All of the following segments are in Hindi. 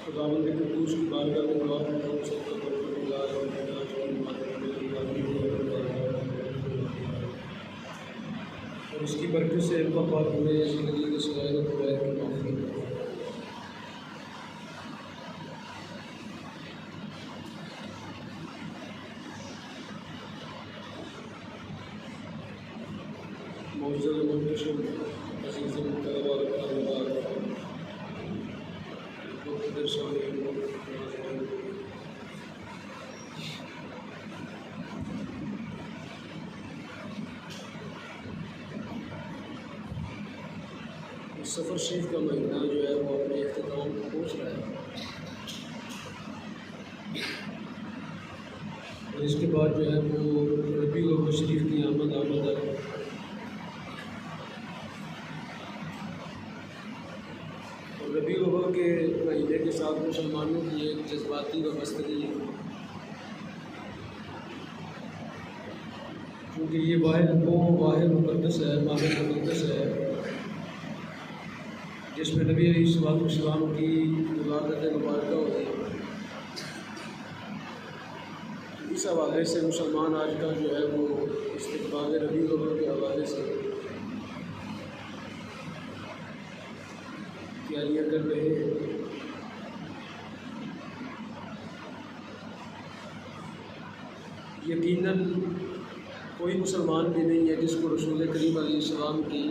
खुदावंद के कुदूस की बारगाह में दुआ करता हूँ और उसकी बरकत से अल्लाह पाक हमें ज़िंदगी के सगाए और कबाइर की माफ़ी करे। मौजूद मुंतशिर अज़ीज़ मुतलबा सफ़र शरीफ का महीना जो है वो अपने इख्तिताम को पहुँच रहा है और इसके बाद जो है वो रबीउल अव्वल शरीफ की आमद है। और रबीउल अव्वल के महीने के साथ मुसलमानों की एक जज्बाती वाबस्तगी है, क्योंकि ये वाहिद मुक़द्दस है, माह मुक़द्दस है जिसमें नबी अलैहिस्सलाम की विलादत मुबारक होती है। इस हवाले से मुसलमान आज का जो है वो इस्तिक़बाल रबीउल अव्वल के हवाले से तैयारियाँ कर रहे हैं। यकीनन कोई मुसलमान भी नहीं है जिसको रसूल करीम अलैहिस्सलाम की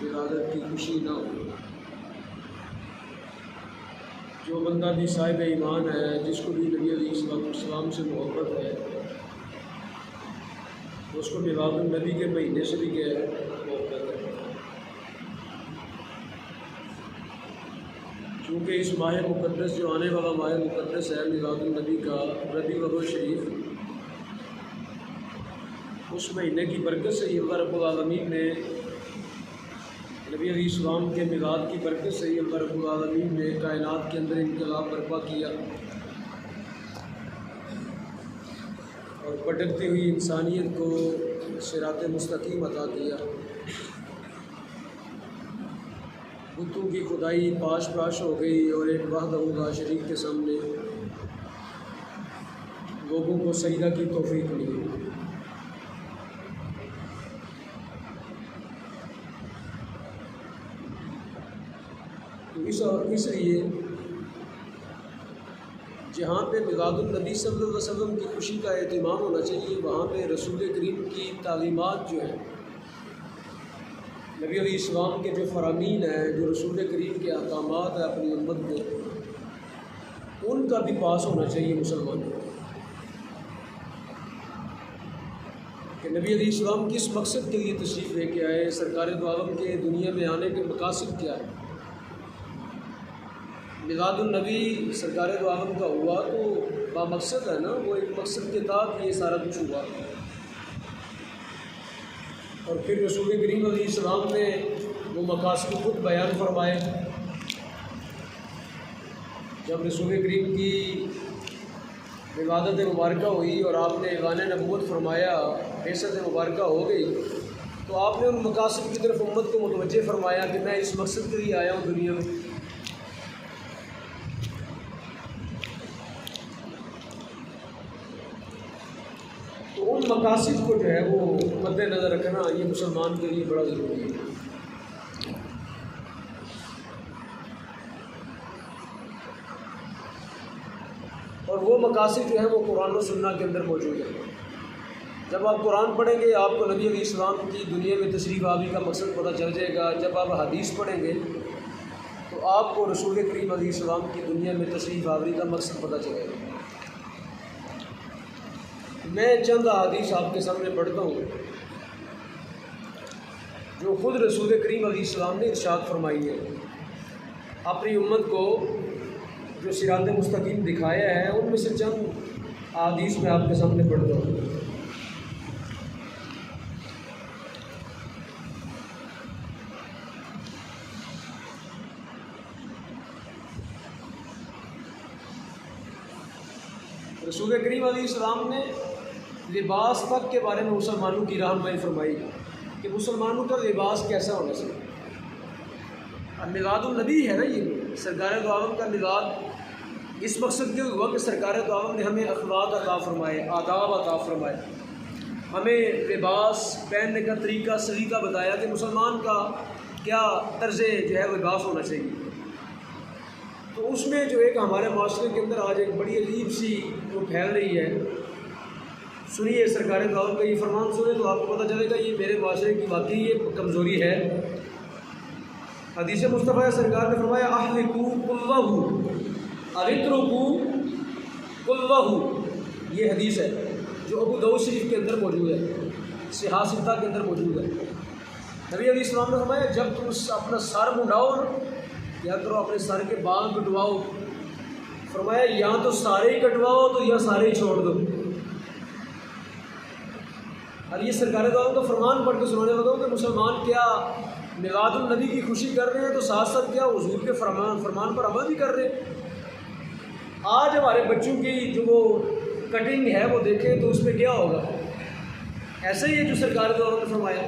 विलादत की खुशी ना हो। जो बंदा भी साहिब ईमान है, जिसको भी नबी अलैहिस्सलाम से मोहब्बत है, उसको मिलादुन नबी के महीने से भी मोहब्बत है, क्योंकि इस माह मुक़द्दस जो आने वाला माह मुक़द्दस है मिलादुन नबी का रबीउल अव्वल शरीफ, उस महीने की बरकत से ही अल्लाह रब्बुल आलमीन ने नबी अलैहिस्सलाम के मिलाद की बरकत से ही अल्लाह रब्बुल आलमीन ने कायनात के अंदर इनकलाब बर्पा किया और भटकती हुई इंसानियत को सिरात मुस्तकीम अता किया। बुतों की खुदाई पाश पाश हो गई और एक वहदहू ला शरीक के सामने लोगों को सजदा की तौफीक मिली। इसलिए जहाँ पे मिलादुन नबी सल्लल्लाहु अलैहि वसल्लम की खुशी का एहतमाम होना चाहिए, वहाँ पे रसूल करीम की तालीमात जो है, नबी अलैहिस्सलाम के जो फ़रामीन हैं, जो रसूल करीम के अहकामात है अपनी उम्मत को, उनका भी पास होना चाहिए मुसलमानों को कि नबी अलैहिस्सलाम किस मकसद के लिए तशरीफ़ लेके आए, सरकार दो आलम के दुनिया में आने के मकासद क्या है। मिलादुन नबी सरकार दो आलम का हुआ तो बामकसद है ना, वो एक मकसद के तहत ये सारा कुछ हुआ। और फिर रसूल करीम अलैहिस्सलाम ने वो मकासद खुद बयान फरमाए। जब रसूल करीम की विवादत मुबारक हुई और आपने ऐलान नबूवत फरमाया, बेशत मुबारक हो गई, तो आपने उन मकासद की तरफ उम्मत को मुतवज्जे फरमाया कि मैं इस मकसद के लिए आया हूँ दुनिया में। तो उन मकासद को जो है वो मद्देनज़र रखना ये मुसलमान के लिए बड़ा ज़रूरी है। और वो मकासद जो है वो कुरान और सुन्नत के अंदर मौजूद है। जब आप कुरान पढ़ेंगे आपको नबी अलैहिस्सलाम की दुनिया में तशरीफ़ आवी का मकसद पता चल जाएगा। जब आप हदीस पढ़ेंगे तो आपको रसूल करीम अलैहिस्सलाम की दुनिया में तशरीफ़ आवी का मकसद पता चलेगा। मैं चंद हदीस आपके सामने पढ़ता हूँ जो ख़ुद रसूल करीम अलैहिस्सलाम ने इरशाद फरमाई है। अपनी उम्मत को जो सिरात मुस्तकीम दिखाया है, उनमें से चंद हदीस में आपके सामने पढ़ता हूँ। रसूल करीम अलैहिस्सलाम ने लिबास तक के बारे में मुसलमानों की रहनुमाई फरमाई कि मुसलमानों का लिबास कैसा होना चाहिए। मिलादुन नबी है ना, ये सरकार दो आलम का मिलाद इस मकसद के हुआ कि सरकार दो आलम ने हमें अखलाक अता फरमाए, आदाब अता फरमाए, हमें लिबास पहनने का तरीका सलीका बताया कि मुसलमान का क्या तर्ज़ जो है लिबास होना चाहिए। तो उसमें जो एक हमारे माशरे के अंदर आज एक बड़ी अजीब सी वो फैल रही है। सुनिए सरकार दो आलम का ये फरमान सुने तो आपको पता चलेगा ये मेरे माशरे की वाकई ये कमज़ोरी है। हदीस मुस्तफ़ा सरकार ने फरमाया अहलिकू कुल्लहू अरित्रकू कुल्लहू, ये हदीस है जो अबू दाऊद शरीफ के अंदर मौजूद है, सिहा सित्ता के अंदर मौजूद है। नबी अलैहिस्सलाम ने फरमाया जब तुम अपना सर मुंडाओ ना, क्या करो, अपने सर के बाल कटवाओ। फरमाया या तो सारे ही कटवाओ तो या सारे ही छोड़ दो। और ये सरकार दो आलम का फरमान पढ़ के सुनाने लगा कि मुसलमान क्या मिलादुन नबी की खुशी कर रहे हैं तो साथ साथ क्या हुजूर के फरमान पर अमल भी कर रहे हैं। आज हमारे बच्चों की जो वो कटिंग है वो देखें तो उसमें क्या होगा, ऐसे ही है जो सरकार दो आलम ने फरमाया।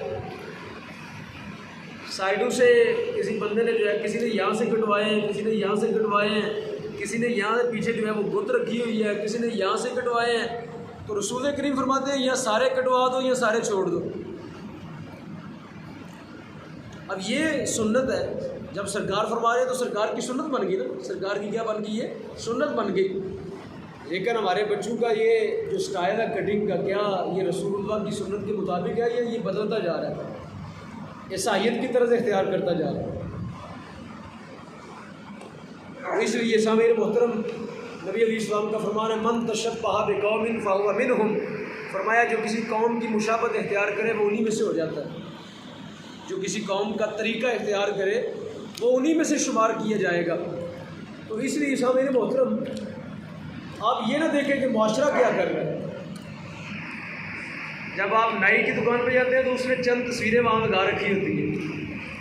साइडों से किसी बंदे ने जो है, किसी ने यहाँ से कटवाए हैं, किसी ने यहाँ से कटवाए हैं, किसी ने यहाँ से पीछे जो है वो गुत रखी हुई है, किसी ने यहाँ से कटवाए हैं। तो रसूल करीम फरमाते हैं या सारे कटवा दो या सारे छोड़ दो। अब ये सुन्नत है, जब सरकार फरमा रहे हैं तो सरकार की सुन्नत बन गई ना, सरकार की क्या बन गई है, सुन्नत बन गई। लेकिन हमारे बच्चों का ये जो स्टाइल है कटिंग का, क्या ये रसूलुल्लाह की सुन्नत के मुताबिक है या ये बदलता जा रहा है, ईसाईयत की तरफ इख्तियार करता जा रहा है। इसलिए सामीर मोहतरम नबी अलैहिस्सलाम का फरमान है मन तशब्बह बिकौमिन फहुव मिनहुम, फरमाया जो किसी कौम की मुशाबत इख्तियार करे वो उन्हीं में से हो जाता है। जो किसी कौम का तरीका इख्तियार करे वो उन्हीं में से शुमार किया जाएगा। तो इसलिए सामीर मोहतरम आप ये ना देखें कि माशरा क्या कर रहा है। जब आप नाई की दुकान पर जाते हैं तो उसमें चंद तस्वीरें वहाँ लगा रखी होती हैं,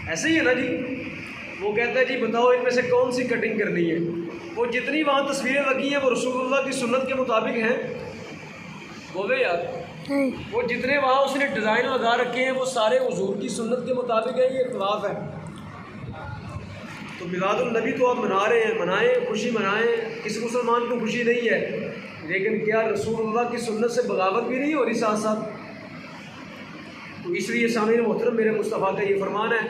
ऐसे ही है ना जी। वो कहता है जी बताओ इनमें से कौन सी कटिंग करनी है। वो जितनी वहाँ तस्वीरें लगी हैं वो रसूलुल्लाह की सुन्नत के मुताबिक हैं, बोले यार। वो जितने वहाँ उसने डिज़ाइन लगा रखे हैं वो सारे हुजूर की सुन्नत के मुताबिक है, ये इख्तिलाफ है। तो मिलादुन नबी तो आप मना रहे हैं, मनाएं, खुशी मनाएं, किसी मुसलमान को खुशी नहीं है, लेकिन क्या रसूलुल्लाह की सुन्नत से बगावत भी नहीं हो रही साथ साथ। तो इसलिए सामीन मोहतरम मेरे मुस्तफ़ा का ये फरमान है,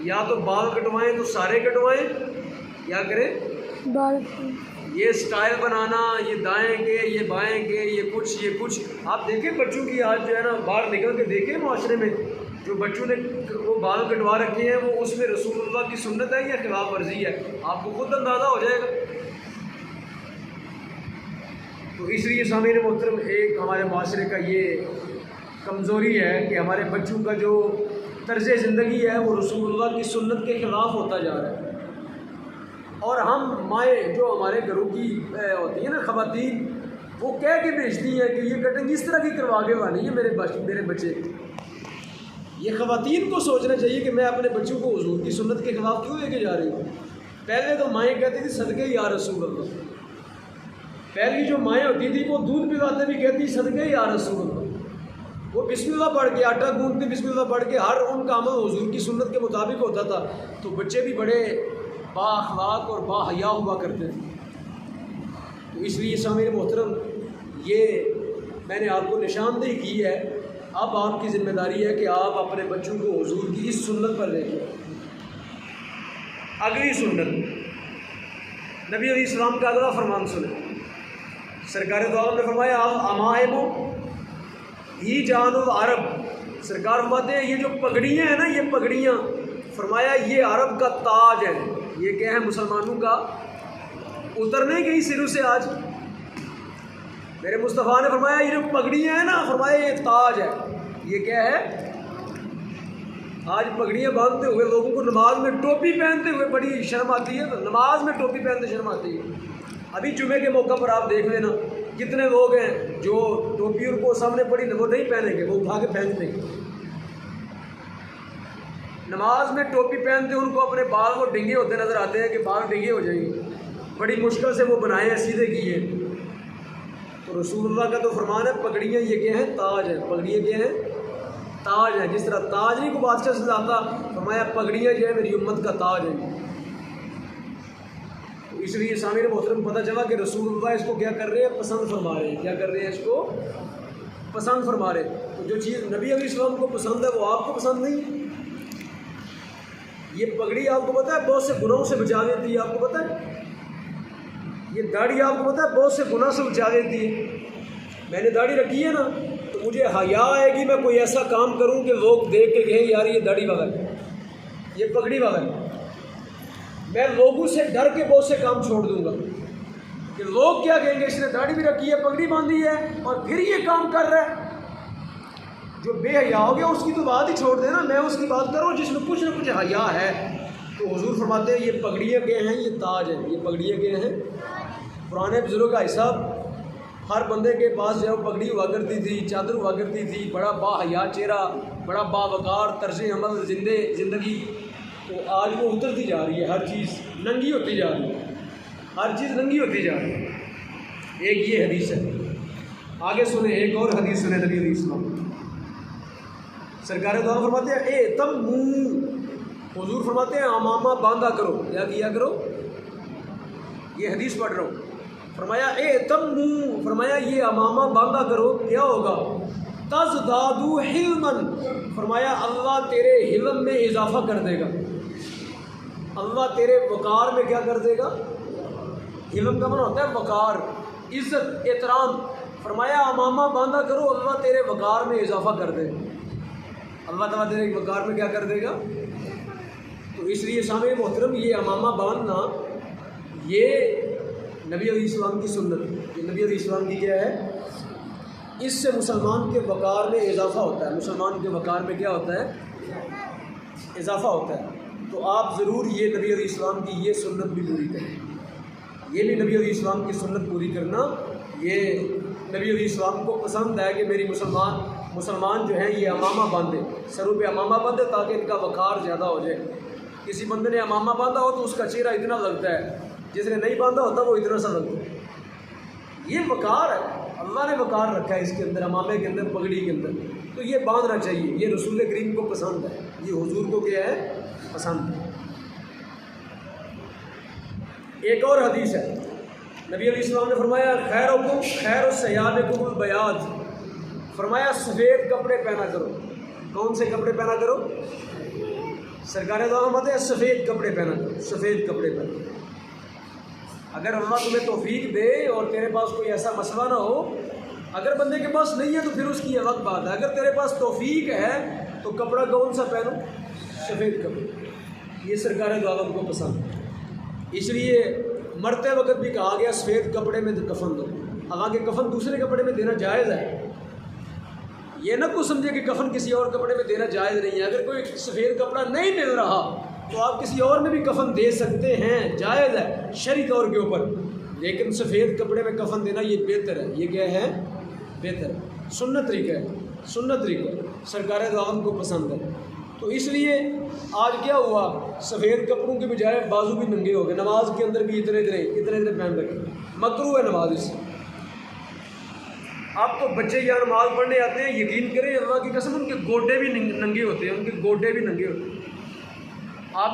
या तो बाल कटवाएं तो सारे कटवाएं, या करें बाल ये स्टाइल बनाना, ये दाएं के ये बाएं के ये कुछ आप देखें बच्चों की आज जो है ना, बाहर निकल के देखें माशरे में जो बच्चों ने वो बाल कटवा रखे हैं वो उसमें रसूलुल्लाह की सुन्नत है या खिलाफ वर्जी है, आपको खुद अंदाज़ा हो जाएगा। तो इसलिए सामीन मोहतरम एक हमारे माशरे का ये कमज़ोरी है कि हमारे बच्चों का जो तर्ज़ ज़िंदगी है वो रसूलुल्लाह की सुन्नत के ख़िलाफ़ होता जा रहा है। और हम माएँ जो हमारे घरों की होती हैं ना ख़वातीन, वो कह के भेजती हैं कि ये कटिंग इस तरह की करवा के वानी है मेरे बच्चे। ये ख़वातीन को सोचना चाहिए कि मैं अपने बच्चों को हुजूर की सुन्नत के ख़िलाफ़ क्यों लेके जा रही हूँ। पहले तो माएँ कहती थी सदके या रसूलुल्लाह, पहली जो माएँ होती थी वो दूध पिलाते भी कहती सदके या रसूलुल्लाह। वो बिस्मिल्लाह पढ़ के आटा गूंदते, बिस्मिल्लाह पढ़ के हर उनका अमल हुजूर की सुन्नत के मुताबिक होता था। तो बच्चे भी बड़े बाअखलाक और बाहया हुआ करते थे। तो इसलिए सामीर मोहतरम ये मैंने आपको निशानदेही की है, अब आपकी ज़िम्मेदारी है कि आप अपने बच्चों को हुजूर की इस सुन्नत पर लेके। अगली सुन्नत नबी अलैहिस्सलाम का अगला फरमान सुने। सरकार दो आलम ने फरमाया अमाइमो ही जानुल अरब, सरकार फरमाते हैं ये जो पगड़ियाँ हैं ना, ये पगड़ियाँ फरमाया ये अरब का ताज है। ये क्या है, मुसलमानों का उतरने गई सिरों से आज। मेरे मुस्तफ़ा ने फरमाया ये जो पगड़ियाँ हैं ना, फरमाया ये ताज है। ये क्या है, आज पगड़ियाँ बांधते हुए लोगों को नमाज में टोपी पहनते हुए बड़ी शर्म आती है। तो नमाज में टोपी पहनते शर्म आती है। अभी जुमे के मौका पर आप देख लेना कितने लोग हैं जो टोपी उनको सामने पड़ी वो नहीं पहनेंगे, वो उठा के फेंक देंगे। नमाज में टोपी पहनते उनको अपने बाल वो डिंगे होते नज़र आते हैं कि बाल डिंगे हो जाएंगे, बड़ी मुश्किल से वो बनाए हैं, सीधे किए। तो रसूलुल्लाह का तो फरमान है पगड़ियाँ ये क्या हैं, ताज है। पगड़ियाँ क्या हैं, ताज है। जिस तरह ताज नहीं को बादशाह से लाता, फरमाया पगड़ियाँ जो है मेरी उम्मत का ताज है। तो इसलिए सामने मोहतरम पता चला कि रसूलुल्लाह इसको क्या कर रहे हैं, पसंद फरमा रहे हैं। क्या कर रहे हैं, इसको पसंद फरमा रहे हैं। तो जो चीज़ नबी अलैहिस्सलाम को पसंद है वो आपको पसंद नहीं। ये पगड़ी आपको पता है बहुत से गुनाहों से बचा देती है, आपको पता है। ये दाढ़ी आपको पता है बहुत से गुनाह से बचा देती है। मैंने दाढ़ी रखी है ना तो मुझे हया आएगी, मैं कोई ऐसा काम करूं कि लोग देख के कहें यार ये दाढ़ी वाला है, ये पगड़ी वाला है। मैं लोगों से डर के बहुत से काम छोड़ दूंगा कि लोग क्या कहेंगे, इसने दाढ़ी भी रखी है, पगड़ी बांधी है और फिर ये काम कर रहा है। जो बेहया हो गया उसकी तो बात ही छोड़ देना, मैं उसकी बात करूँ जिसमें कुछ ना कुछ हया है। तो हुजूर फरमाते हैं ये पगड़ियाँ क्या हैं, ये ताज है। ये पगड़ियाँ क्या हैं, पुराने बुजुर्ग का हिसाब हर बंदे के पास जो पगड़ी हुआ करती थी, चादर हुआ करती थी, बड़ा बाहया चेहरा, बड़ा बावकार तर्ज अमल ज़िंदगी। तो आज वो उतरती जा रही है, हर चीज़ नंगी होती जा रही है, हर चीज़ नंगी होती जा रही है। एक ये हदीस है, आगे सुने एक और हदीस सुने नबी अलैहिस्सलाम सरकार दुआ फरमाते हैं ए तम मुँह, हुजूर फरमाते हैं अमामा बांधा करो। क्या किया करो, ये हदीस पढ़ रहा हूँ। फरमाया ए तम मुँह, फरमाया ये अमामा बांधा करो। क्या होगा, तज़दादु हिल्मन, फरमाया अल्लाह तेरे हिल्म में इजाफा कर देगा। अल्लाह तेरे वकार में क्या कर देगा, हिल्म का माना होता है वकार, इज़्ज़त, एहतराम। फरमाया अमामा बांधा करो, अल्लाह तेरे वकार में इजाफा कर देगा। अल्लाह ताला तेरे वकार में क्या कर देगा। तो इसलिए सामने मोहतरम ये अमामा बांधना ये नबी अलैहिस्सलाम की सुन्नत, ये नबी अलैहिस्सलाम की क्या है, इससे मुसलमान के वकार में इजाफा होता है। मुसलमान के वकार में क्या होता है, इजाफा होता है। तो आप ज़रूर ये नबी अलैहिस्सलाम की ये सुन्नत भी पूरी करें। ये भी नबी अलैहिस्सलाम की सुन्नत पूरी करना, ये नबी अलैहिस्सलाम को पसंद है कि मेरी मुसलमान जो हैं ये अमामा बांधे, सरों पे अमामा बांधे ताकि इनका वकार ज़्यादा हो जाए। किसी बंदे ने अमामा बांधा हो तो उसका चेहरा इतना लगता है, जिसने नहीं बांधा होता वो इतना सा लगता है। ये वकार है, अल्लाह ने वकार रखा है इसके अंदर, अमामे के अंदर, पगड़ी के अंदर। तो ये बांधना चाहिए, ये रसूल करीम को पसंद है, ये हुजूर को क्या है, पसंद है। एक और हदीस है, नबी अलैहिस्सलाम ने फरमाया खैरुकुम खैरु सयाबिकुम बयाद, फरमाया सफ़ेद कपड़े पहना करो। कौन से कपड़े पहना करो, सरकार फरमाते हैं सफ़ेद कपड़े पहना करो, सफ़ेद कपड़े पहना। अगर अल्लाह तुम्हें तौफीक दे और तेरे पास कोई ऐसा मसला ना हो, अगर बंदे के पास नहीं है तो फिर उसकी अलग बात है। अगर तेरे पास तौफीक है तो कपड़ा कौन सा पहनो, सफ़ेद कपड़े। ये सरकार दो आलम को पसंद है। इसलिए मरते वक्त भी कहा गया सफ़ेद कपड़े में कफन दो। हालांकि कफन दूसरे कपड़े में देना जायज़ है, ये ना कुछ समझे कि कफन किसी और कपड़े में देना जायज़ नहीं है। अगर कोई सफ़ेद कपड़ा नहीं मिल रहा तो आप किसी और में भी कफन दे सकते हैं, जायज़ है शरई तौर के ऊपर। लेकिन सफ़ेद कपड़े में कफन देना ये बेहतर है। ये क्या है, बेहतर है, सुन्नत तरीका है, सुन्नत तरीका सरकार दो आलम को पसंद है। तो इसलिए आज क्या हुआ, सफ़ेद कपड़ों के बजाय बाजू भी नंगे हो गए। नमाज के अंदर भी इतने पहन रखे, मकरू है नमाज इससे। आप तो बच्चे यहाँ नमाज पढ़ने आते हैं, यकीन करें अल्लाह की कसम उनके गोडे भी नंगे होते हैं, उनके गोडे भी नंगे होते हैं। आप